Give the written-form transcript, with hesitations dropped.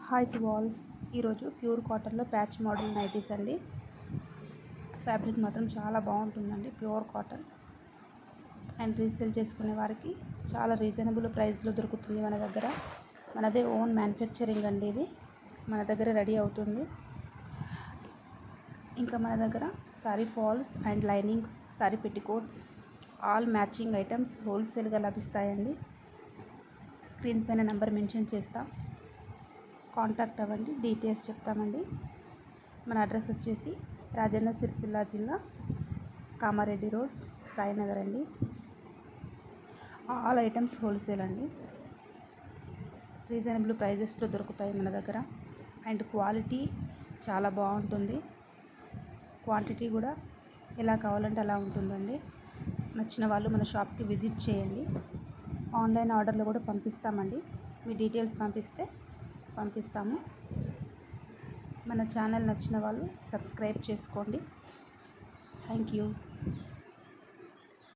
Hi to all. ఈరోజు pure కాటన్లో patch model nighties అండి. ఫ్యాబ్రిక్ మాత్రం చాలా బాగుంటుందండి, ప్యూర్ కాటన్. అండ్ రీసేల్ చేసుకునే వారికి చాలా రీజనబుల్ ప్రైస్లో దొరుకుతుంది మన దగ్గర. మనదే ఓన్ మ్యానుఫ్యాక్చరింగ్ అండి, ఇది మన దగ్గర రెడీ అవుతుంది. ఇంకా మన దగ్గర sari falls and linings, sari petticoats, all matching items హోల్సేల్గా లభిస్తాయండి. స్క్రీన్ పైన నెంబర్ మెన్షన్ చేస్తాం, కాంటాక్ట్ అవ్వండి, డీటెయిల్స్ చెప్తామండి. మన అడ్రస్ వచ్చేసి రాజన్న సిరిసిల్ల జిల్లా, కామారెడ్డి రోడ్, సాయినగర్ అండి. ఆల్ ఐటమ్స్ హోల్సేల్ అండి, రీజనబుల్ ప్రైజెస్లో దొరుకుతాయి మన దగ్గర. అండ్ క్వాలిటీ చాలా బాగుంటుంది, క్వాంటిటీ కూడా ఎలా కావాలంటే అలా ఉంటుందండి. నచ్చిన వాళ్ళు మన షాప్కి విజిట్ చేయండి. ఆన్లైన్ ఆర్డర్లో కూడా పంపిస్తామండి, మీ డీటెయిల్స్ పంపిస్తాము. మన ఛానల్ నచ్చిన వాళ్ళు సబ్స్క్రైబ్ చేసుకోండి. Thank you.